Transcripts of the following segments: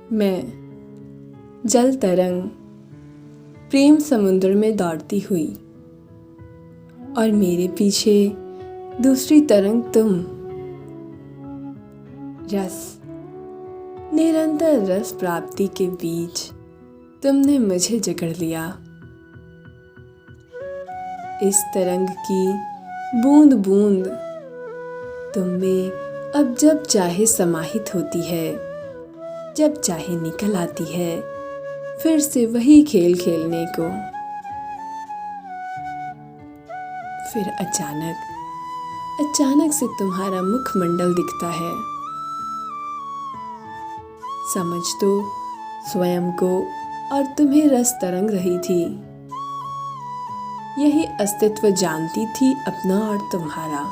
मैं जल तरंग प्रेम समुद्र में दौड़ती हुई और मेरे पीछे दूसरी तरंग तुम। रस निरंतर रस प्राप्ति के बीच तुमने मुझे जकड़ लिया। इस तरंग की बूंद बूंद तुम में अब जब चाहे समाहित होती है, जब चाहे निकल आती है फिर से वही खेल खेलने को। फिर अचानक से तुम्हारा मुखमंडल दिखता है। समझ तो स्वयं को और तुम्हें रस तरंग रही थी। यही अस्तित्व जानती थी अपना और तुम्हारा।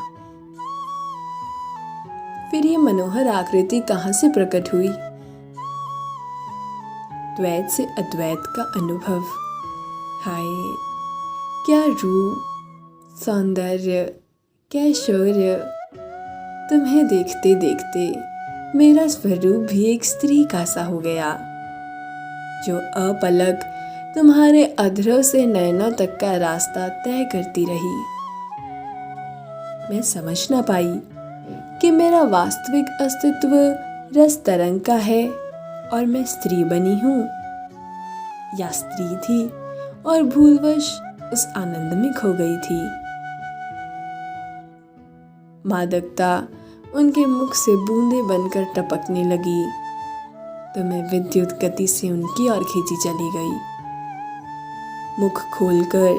फिर ये मनोहर आकृति कहाँ से प्रकट हुई? द्वैत से अद्वैत का अनुभव। हाय क्या रूप, सौंदर्य, क्या शौर्य! तुम्हें देखते देखते मेरा स्वरूप भी एक स्त्री का सा हो गया, जो अपलक तुम्हारे अधरों से नैनों तक का रास्ता तय करती रही। मैं समझ ना पाई कि मेरा वास्तविक अस्तित्व रस तरंग का है और मैं स्त्री बनी हूँ, या स्त्री थी और भूलवश उस आनंद में खो गई थी। मादकता उनके मुख से बूंदें बनकर टपकने लगी तो मैं विद्युत गति से उनकी ओर खींची चली गई। मुख खोलकर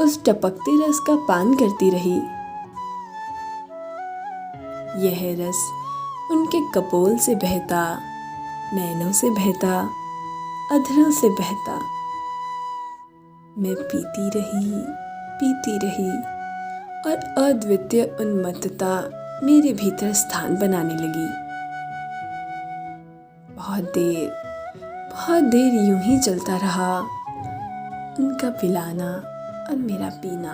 उस टपकते रस का पान करती रही। यह रस उनके कपोल से बहता, नैनों से बहता, अधरों से बहता। मैं पीती रही और अद्वितीय उन्मत्तता मेरे भीतर स्थान बनाने लगी। बहुत देर यूं ही चलता रहा, उनका पिलाना और मेरा पीना।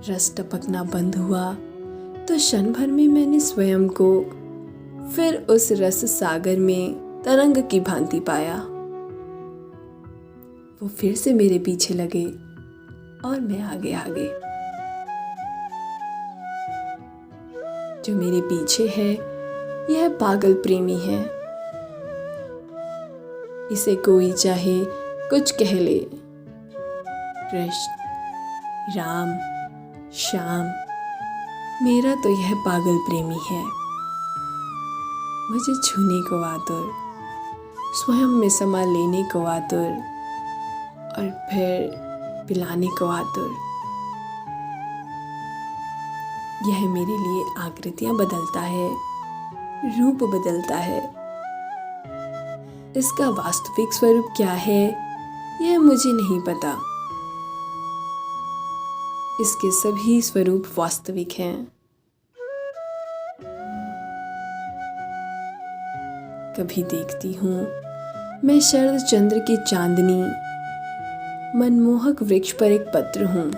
रस टपकना बंद हुआ तो क्षण भर में मैंने स्वयं को फिर उस रस सागर में तरंग की भांति पाया। वो फिर से मेरे पीछे लगे और मैं आगे। जो मेरे पीछे है यह पागल प्रेमी है। इसे कोई चाहे कुछ कह ले, कृष्ण, राम, श्याम, मेरा तो यह पागल प्रेमी है। मुझे छूने को आतुर, स्वयं में समा लेने को आतुर और फिर पिलाने को आतुर। यह मेरे लिए आकृतियां बदलता है, रूप बदलता है। इसका वास्तविक स्वरूप क्या है यह मुझे नहीं पता। इसके सभी स्वरूप वास्तविक हैं। कभी देखती हूँ मैं शरद चंद्र की चांदनी, मनमोहक वृक्ष पर एक पत्र हूँ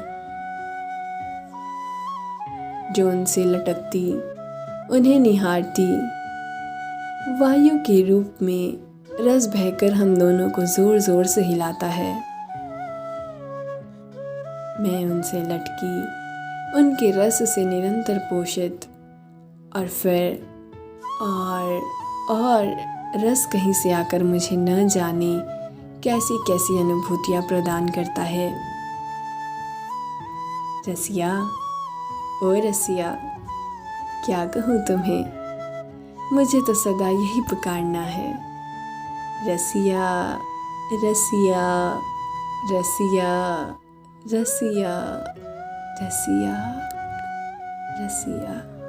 जो उनसे लटकती, उन्हें निहारती वायु के रूप में रस बहकर हम दोनों को जोर जोर से हिलाता है। मैं उनसे लटकी, उनके रस से निरंतर पोषित, और फिर और रस कहीं से आकर मुझे न जाने कैसी कैसी अनुभूतियां प्रदान करता है। रसिया, ओ रसिया, क्या कहूँ तुम्हें, मुझे तो सदा यही पुकारना है। रसिया, रसिया, रसिया, रसिया, रसिया, रसिया।